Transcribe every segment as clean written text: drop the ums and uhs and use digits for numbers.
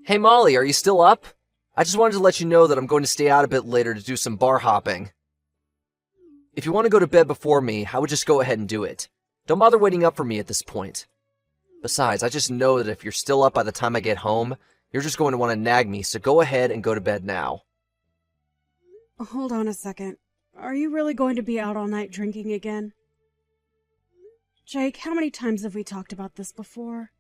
Hey Molly, are you still up? I just wanted to let you know that I'm going to stay out a bit later to do some bar hopping. If you want to go to bed before me, I would just go ahead and do it. Don't bother waiting up for me at this point. Besides, I just know that if you're still up by the time I get home, you're just going to want to nag me, so go ahead and go to bed now. Hold on a second. Are you really going to be out all night drinking again? Jake, how many times have we talked about this before?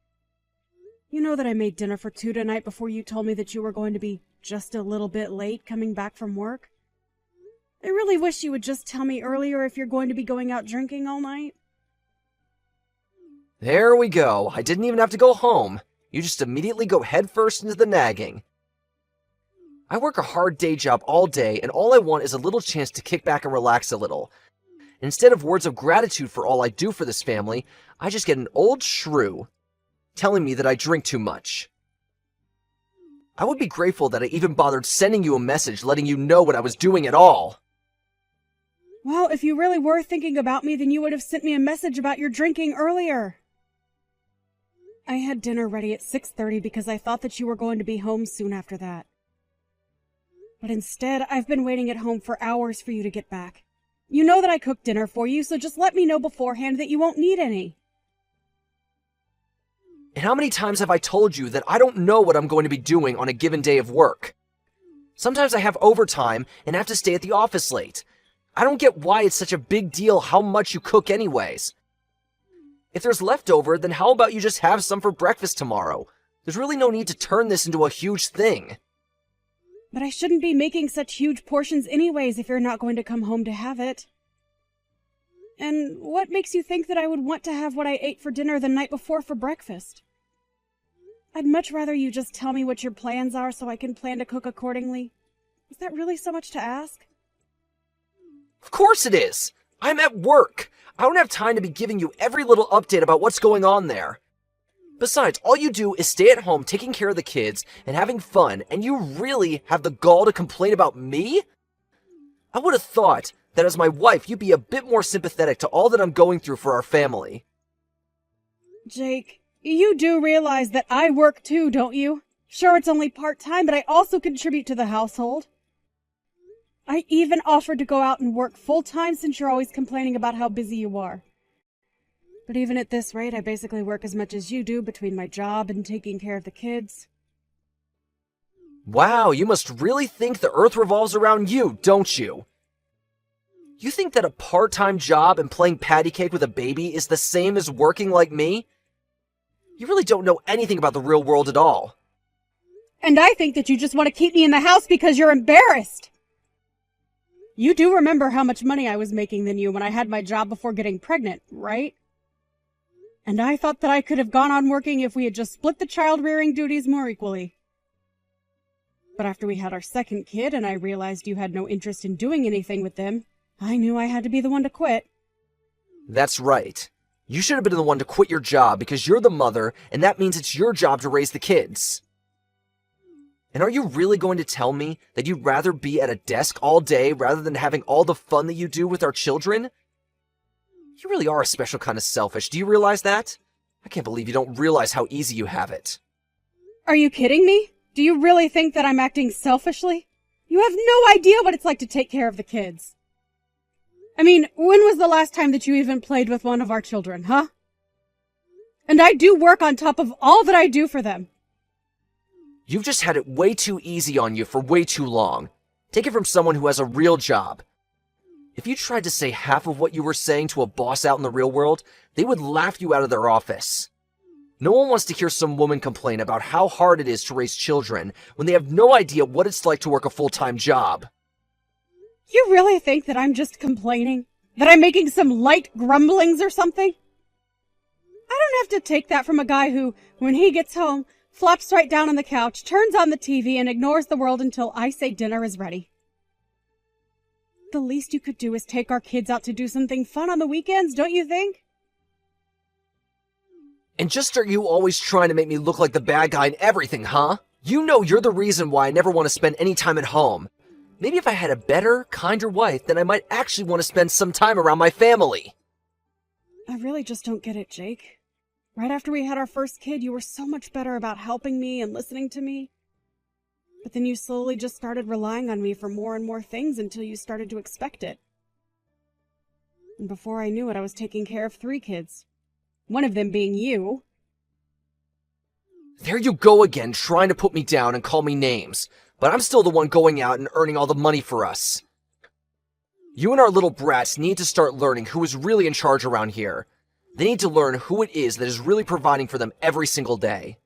You know that I made dinner for two tonight before you told me that you were going to be just a little bit late coming back from work? I really wish you would just tell me earlier if you're going to be going out drinking all night. There we go. I didn't even have to go home. You just immediately go headfirst into the nagging. I work a hard day job all day, and all I want is a little chance to kick back and relax a little. Instead of words of gratitude for all I do for this family, I just get an old shrew telling me that I drink too much. I would be grateful that I even bothered sending you a message letting you know what I was doing at all. Well, if you really were thinking about me, then you would have sent me a message about your drinking earlier. I had dinner ready at 6:30 because I thought that you were going to be home soon after that. But instead, I've been waiting at home for hours for you to get back. You know that I cooked dinner for you, so just let me know beforehand that you won't need any. And how many times have I told you that I don't know what I'm going to be doing on a given day of work? Sometimes I have overtime and have to stay at the office late. I don't get why it's such a big deal how much you cook anyways. If there's leftover, then how about you just have some for breakfast tomorrow? There's really no need to turn this into a huge thing. But I shouldn't be making such huge portions anyways if you're not going to come home to have it. And what makes you think that I would want to have what I ate for dinner the night before for breakfast? I'd much rather you just tell me what your plans are so I can plan to cook accordingly. Is that really so much to ask? Of course it is! I'm at work! I don't have time to be giving you every little update about what's going on there. Besides, all you do is stay at home taking care of the kids and having fun, and you really have the gall to complain about me? I would have thought that as my wife, you'd be a bit more sympathetic to all that I'm going through for our family. Jake, you do realize that I work too, don't you? Sure, it's only part-time, but I also contribute to the household. I even offered to go out and work full-time since you're always complaining about how busy you are. But even at this rate, I basically work as much as you do between my job and taking care of the kids. Wow, you must really think the earth revolves around you, don't you? You think that a part-time job and playing patty cake with a baby is the same as working like me? You really don't know anything about the real world at all. And I think that you just want to keep me in the house because you're embarrassed. You do remember how much money I was making than you when I had my job before getting pregnant, right? And I thought that I could have gone on working if we had just split the child-rearing duties more equally. But after we had our second kid and I realized you had no interest in doing anything with them, I knew I had to be the one to quit. That's right. You should have been the one to quit your job because you're the mother, and that means it's your job to raise the kids. And are you really going to tell me that you'd rather be at a desk all day rather than having all the fun that you do with our children? You really are a special kind of selfish. Do you realize that? I can't believe you don't realize how easy you have it. Are you kidding me? Do you really think that I'm acting selfishly? You have no idea what it's like to take care of the kids. I mean, when was the last time that you even played with one of our children, huh? And I do work on top of all that I do for them. You've just had it way too easy on you for way too long. Take it from someone who has a real job. If you tried to say half of what you were saying to a boss out in the real world, they would laugh you out of their office. No one wants to hear some woman complain about how hard it is to raise children when they have no idea what it's like to work a full-time job. You really think that I'm just complaining? That I'm making some light grumblings or something? I don't have to take that from a guy who, when he gets home, flops right down on the couch, turns on the TV, and ignores the world until I say dinner is ready. The least you could do is take our kids out to do something fun on the weekends, don't you think? And just are you always trying to make me look like the bad guy in everything, huh? You know you're the reason why I never want to spend any time at home. Maybe if I had a better, kinder wife, then I might actually want to spend some time around my family. I really just don't get it, Jake. Right after we had our first kid, you were so much better about helping me and listening to me. But then you slowly just started relying on me for more and more things until you started to expect it. And before I knew it, I was taking care of 3 kids. One of them being you. There you go again, trying to put me down and call me names. But I'm still the one going out and earning all the money for us. You and our little brats need to start learning who is really in charge around here. They need to learn who it is that is really providing for them every single day.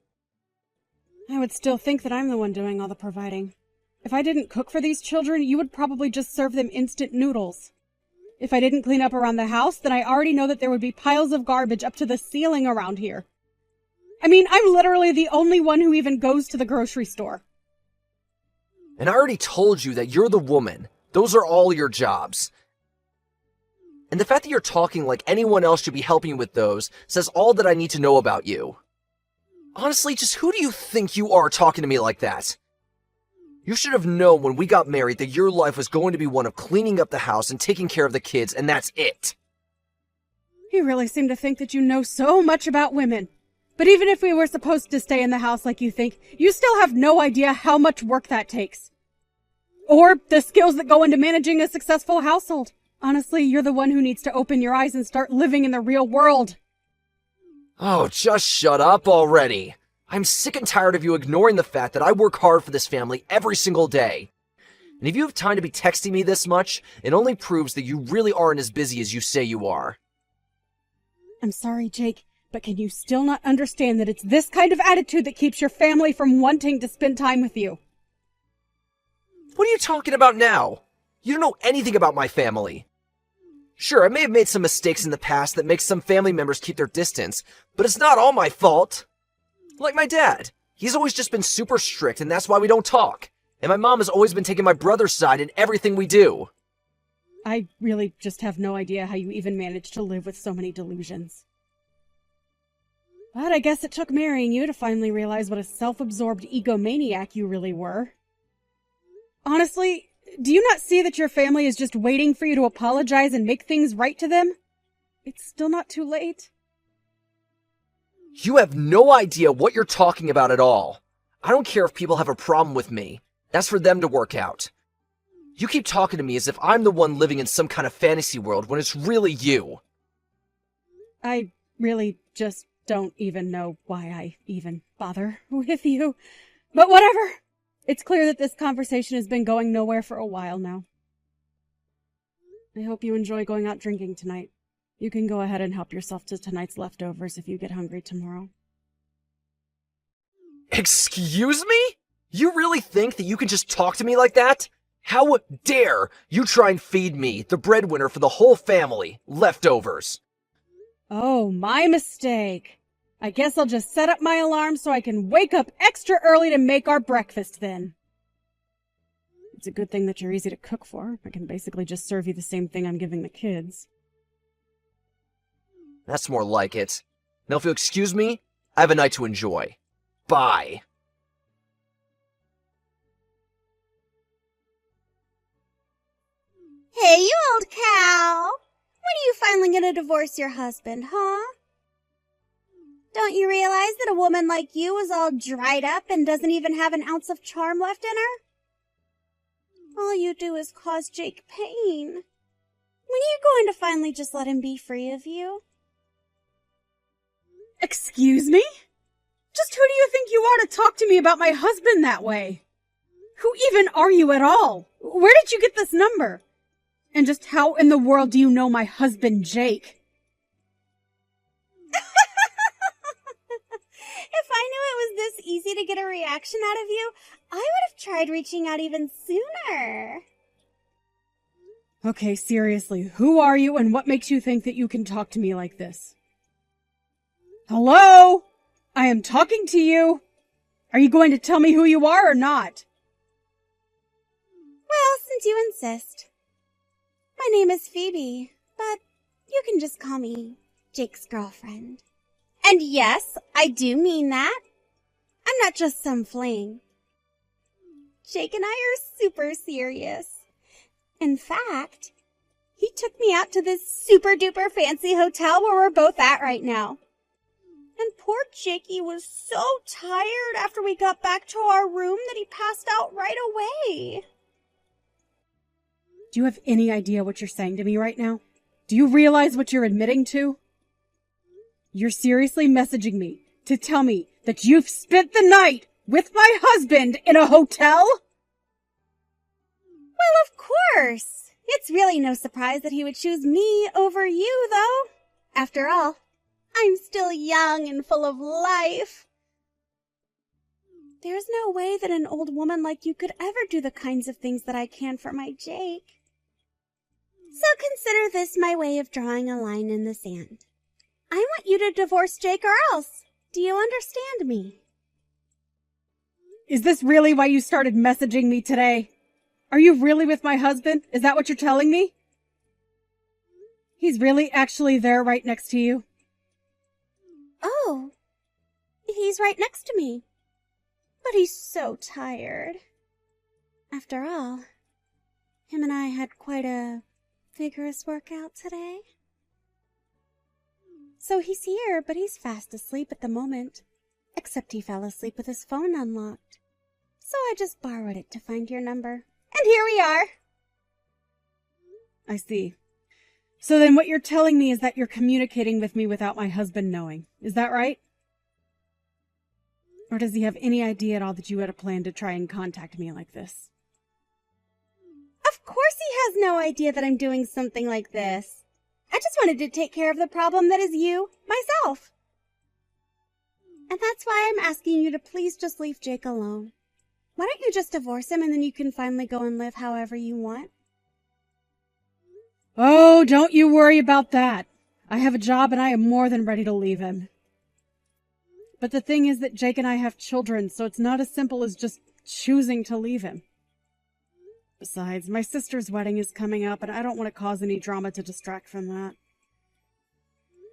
I would still think that I'm the one doing all the providing. If I didn't cook for these children, you would probably just serve them instant noodles. If I didn't clean up around the house, then I already know that there would be piles of garbage up to the ceiling around here. I mean, I'm literally the only one who even goes to the grocery store. And I already told you that you're the woman. Those are all your jobs. And the fact that you're talking like anyone else should be helping you with those says all that I need to know about you. Honestly, just who do you think you are talking to me like that? You should have known when we got married that your life was going to be one of cleaning up the house and taking care of the kids, and that's it. You really seem to think that you know so much about women. But even if we were supposed to stay in the house like you think, you still have no idea how much work that takes. Or the skills that go into managing a successful household. Honestly, you're the one who needs to open your eyes and start living in the real world. Oh, just shut up already. I'm sick and tired of you ignoring the fact that I work hard for this family every single day. And if you have time to be texting me this much, it only proves that you really aren't as busy as you say you are. I'm sorry, Jake, but can you still not understand that it's this kind of attitude that keeps your family from wanting to spend time with you? What are you talking about now? You don't know anything about my family. Sure, I may have made some mistakes in the past that make some family members keep their distance, but it's not all my fault. Like my dad. He's always just been super strict, and that's why we don't talk. And my mom has always been taking my brother's side in everything we do. I really just have no idea how you even managed to live with so many delusions. But I guess it took marrying you to finally realize what a self-absorbed egomaniac you really were. Honestly, do you not see that your family is just waiting for you to apologize and make things right to them? It's still not too late. You have no idea what you're talking about at all. I don't care if people have a problem with me. That's for them to work out. You keep talking to me as if I'm the one living in some kind of fantasy world when it's really you. I really just don't even know why I even bother with you. But whatever. It's clear that this conversation has been going nowhere for a while now. I hope you enjoy going out drinking tonight. You can go ahead and help yourself to tonight's leftovers if you get hungry tomorrow. Excuse me? You really think that you can just talk to me like that? How dare you try and feed me, the breadwinner for the whole family, leftovers? Oh, my mistake. I guess I'll just set up my alarm so I can wake up extra early to make our breakfast then. It's a good thing that you're easy to cook for. I can basically just serve you the same thing I'm giving the kids. That's more like it. Now if you'll excuse me, I have a night to enjoy. Bye. Hey, you old cow! When are you finally gonna divorce your husband, huh? Don't you realize that a woman like you is all dried up and doesn't even have an ounce of charm left in her? All you do is cause Jake pain. When are you going to finally just let him be free of you? Excuse me? Just who do you think you are to talk to me about my husband that way? Who even are you at all? Where did you get this number? And just how in the world do you know my husband, Jake? If I knew it was this easy to get a reaction out of you, I would have tried reaching out even sooner. Okay, seriously, who are you and what makes you think that you can talk to me like this? Hello? I am talking to you. Are you going to tell me who you are or not? Well, since you insist. My name is Phoebe, but you can just call me Jake's girlfriend. And yes, I do mean that. I'm not just some fling. Jake and I are super serious. In fact, he took me out to this super duper fancy hotel where we're both at right now. And poor Jakey was so tired after we got back to our room that he passed out right away. Do you have any idea what you're saying to me right now? Do you realize what you're admitting to? You're seriously messaging me to tell me that you've spent the night with my husband in a hotel? Well, of course. It's really no surprise that he would choose me over you, though. After all, I'm still young and full of life. There's no way that an old woman like you could ever do the kinds of things that I can for my Jake. So consider this my way of drawing a line in the sand. I want you to divorce Jake or else. Do you understand me? Is this really why you started messaging me today? Are you really with my husband? Is that what you're telling me? He's really actually there right next to you? Oh, he's right next to me. But he's so tired. After all, him and I had quite a vigorous workout today. So he's here, but he's fast asleep at the moment. Except he fell asleep with his phone unlocked. So I just borrowed it to find your number. And here we are. I see. So then what you're telling me is that you're communicating with me without my husband knowing. Is that right? Or does he have any idea at all that you had a plan to try and contact me like this? Of course he has no idea that I'm doing something like this. I just wanted to take care of the problem that is you, myself. And that's why I'm asking you to please just leave Jake alone. Why don't you just divorce him and then you can finally go and live however you want? Oh, don't you worry about that. I have a job and I am more than ready to leave him. But the thing is that Jake and I have children, so it's not as simple as just choosing to leave him. Besides, my sister's wedding is coming up and I don't want to cause any drama to distract from that.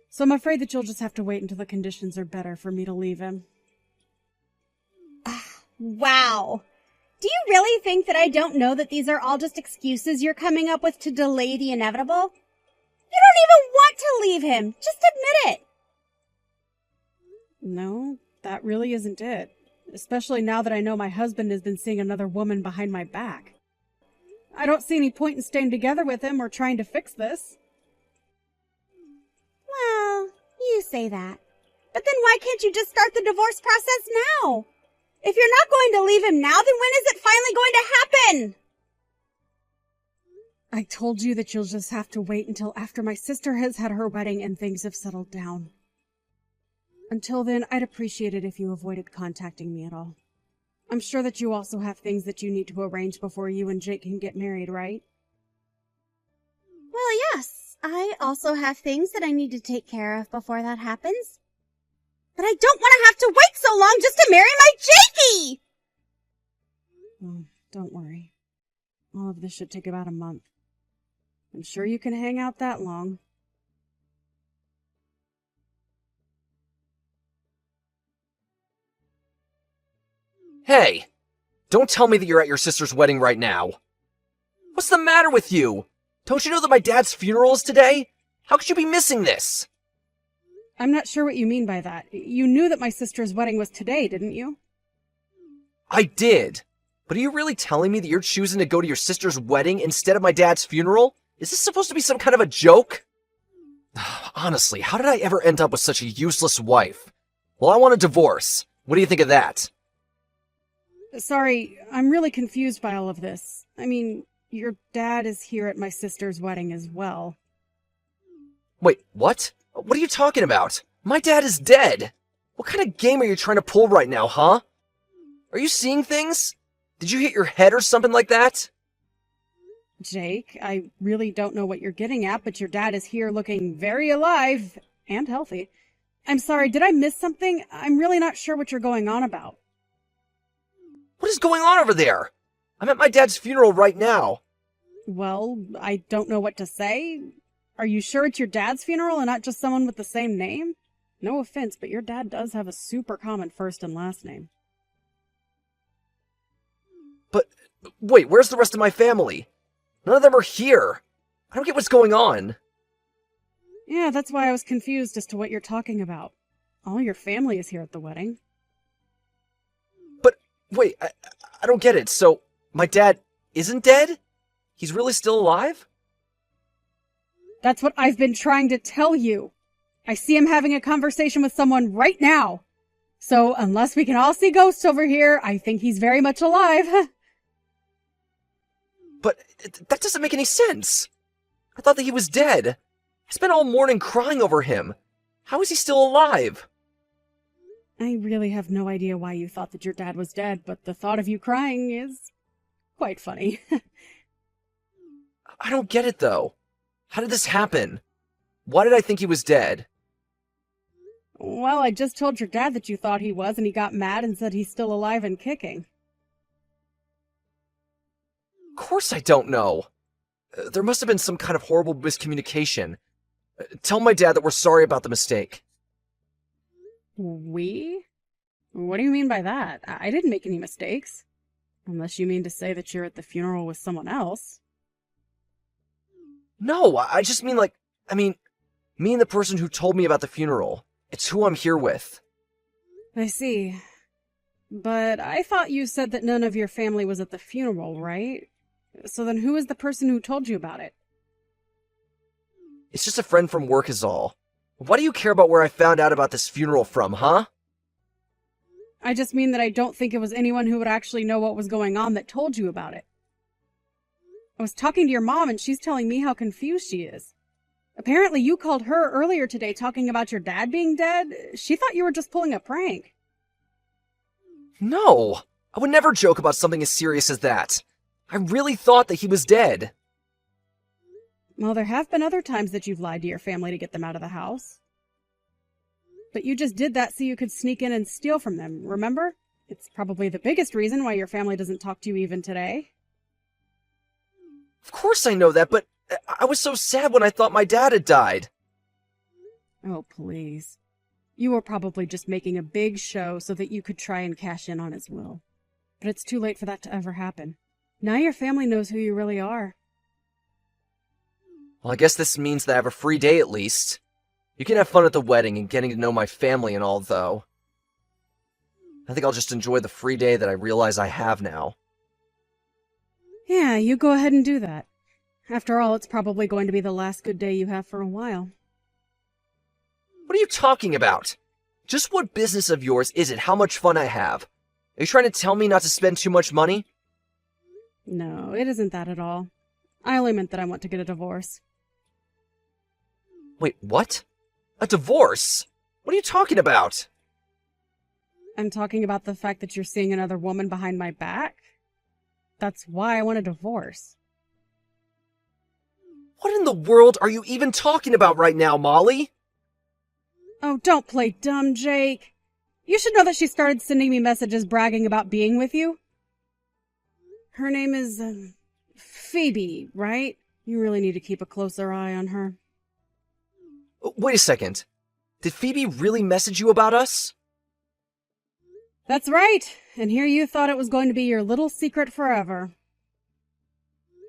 So I'm afraid that you'll just have to wait until the conditions are better for me to leave him. Wow. Do you really think that I don't know that these are all just excuses you're coming up with to delay the inevitable? You don't even want to leave him. Just admit it. No, that really isn't it. Especially now that I know my husband has been seeing another woman behind my back. I don't see any point in staying together with him or trying to fix this. Well, you say that. But then why can't you just start the divorce process now? If you're not going to leave him now, then when is it finally going to happen? I told you that you'll just have to wait until after my sister has had her wedding and things have settled down. Until then, I'd appreciate it if you avoided contacting me at all. I'm sure that you also have things that you need to arrange before you and Jake can get married, right? Well, yes. I also have things that I need to take care of before that happens. But I don't want to have to wait so long just to marry my Jakey! Oh, don't worry. All of this should take about a month. I'm sure you can hang out that long. Hey! Don't tell me that you're at your sister's wedding right now. What's the matter with you? Don't you know that my dad's funeral is today? How could you be missing this? I'm not sure what you mean by that. You knew that my sister's wedding was today, didn't you? I did. But are you really telling me that you're choosing to go to your sister's wedding instead of my dad's funeral? Is this supposed to be some kind of a joke? Honestly, how did I ever end up with such a useless wife? Well, I want a divorce. What do you think of that? Sorry, I'm really confused by all of this. I mean, your dad is here at my sister's wedding as well. Wait, what? What are you talking about? My dad is dead! What kind of game are you trying to pull right now, huh? Are you seeing things? Did you hit your head or something like that? Jake, I really don't know what you're getting at, but your dad is here looking very alive and healthy. I'm sorry, did I miss something? I'm really not sure what you're going on about. What is going on over there? I'm at my dad's funeral right now. Well, I don't know what to say. Are you sure it's your dad's funeral and not just someone with the same name? No offense, but your dad does have a super common first and last name. But, wait, where's the rest of my family? None of them are here. I don't get what's going on. Yeah, that's why I was confused as to what you're talking about. All your family is here at the wedding. But, wait, I don't get it. So, my dad isn't dead? He's really still alive? That's what I've been trying to tell you. I see him having a conversation with someone right now. So, unless we can all see ghosts over here, I think he's very much alive. But that doesn't make any sense. I thought that he was dead. I spent all morning crying over him. How is he still alive? I really have no idea why you thought that your dad was dead, but the thought of you crying is quite funny. I don't get it, though. How did this happen? Why did I think he was dead? Well, I just told your dad that you thought he was, and he got mad and said he's still alive and kicking. Of course I don't know. There must have been some kind of horrible miscommunication. Tell my dad that we're sorry about the mistake. We? What do you mean by that? I didn't make any mistakes. Unless you mean to say that you're at the funeral with someone else. No, I just mean me and the person who told me about the funeral. It's who I'm here with. I see. But I thought you said that none of your family was at the funeral, right? So then who is the person who told you about it? It's just a friend from work is all. Why do you care about where I found out about this funeral from, huh? I just mean that I don't think it was anyone who would actually know what was going on that told you about it. I was talking to your mom and she's telling me how confused she is. Apparently you called her earlier today talking about your dad being dead. She thought you were just pulling a prank. No, I would never joke about something as serious as that. I really thought that he was dead. Well, there have been other times that you've lied to your family to get them out of the house. But you just did that so you could sneak in and steal from them, remember? It's probably the biggest reason why your family doesn't talk to you even today. Of course I know that, but I was so sad when I thought my dad had died. Oh, please. You were probably just making a big show so that you could try and cash in on his will. But it's too late for that to ever happen. Now your family knows who you really are. Well, I guess this means that I have a free day at least. You can have fun at the wedding and getting to know my family and all, though. I think I'll just enjoy the free day that I realize I have now. Yeah, you go ahead and do that. After all, it's probably going to be the last good day you have for a while. What are you talking about? Just what business of yours is it how much fun I have? Are you trying to tell me not to spend too much money? No, it isn't that at all. I only meant that I want to get a divorce. Wait, what? A divorce? What are you talking about? I'm talking about the fact that you're seeing another woman behind my back. That's why I want a divorce. What in the world are you even talking about right now, Molly? Oh, don't play dumb, Jake. You should know that she started sending me messages bragging about being with you. Her name is, Phoebe, right? You really need to keep a closer eye on her. Wait a second. Did Phoebe really message you about us? That's right. And here you thought it was going to be your little secret forever.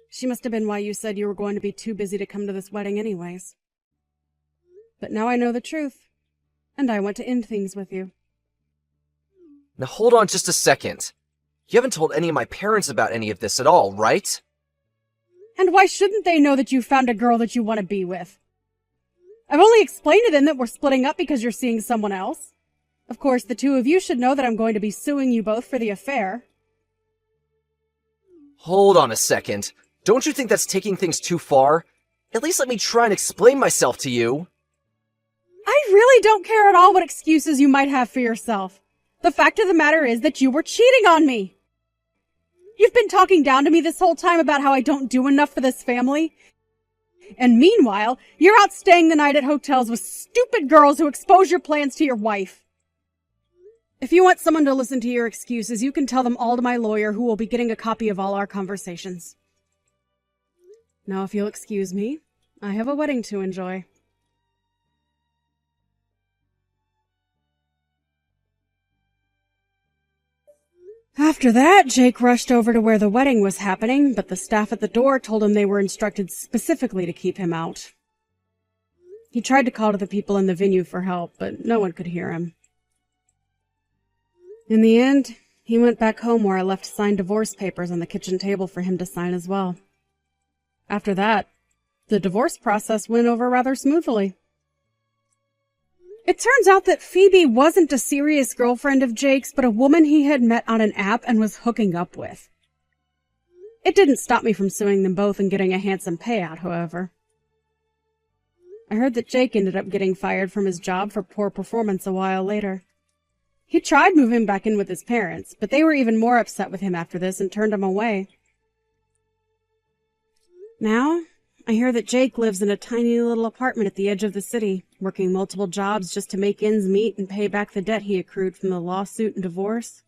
She must have been why you said you were going to be too busy to come to this wedding anyways. But now I know the truth. And I want to end things with you. Now hold on just a second. You haven't told any of my parents about any of this at all, right? And why shouldn't they know that you found a girl that you want to be with? I've only explained to them that we're splitting up because you're seeing someone else. Of course, the two of you should know that I'm going to be suing you both for the affair. Hold on a second. Don't you think that's taking things too far? At least let me try and explain myself to you. I really don't care at all what excuses you might have for yourself. The fact of the matter is that you were cheating on me. You've been talking down to me this whole time about how I don't do enough for this family. And meanwhile, you're out staying the night at hotels with stupid girls who expose your plans to your wife. If you want someone to listen to your excuses, you can tell them all to my lawyer, who will be getting a copy of all our conversations. Now, if you'll excuse me, I have a wedding to enjoy. After that, Jake rushed over to where the wedding was happening, but the staff at the door told him they were instructed specifically to keep him out. He tried to call to the people in the venue for help, but no one could hear him. In the end, he went back home where I left signed divorce papers on the kitchen table for him to sign as well. After that, the divorce process went over rather smoothly. It turns out that Phoebe wasn't a serious girlfriend of Jake's, but a woman he had met on an app and was hooking up with. It didn't stop me from suing them both and getting a handsome payout, however. I heard that Jake ended up getting fired from his job for poor performance a while later. He tried moving back in with his parents, but they were even more upset with him after this and turned him away. Now, I hear that Jake lives in a tiny little apartment at the edge of the city, working multiple jobs just to make ends meet and pay back the debt he accrued from the lawsuit and divorce.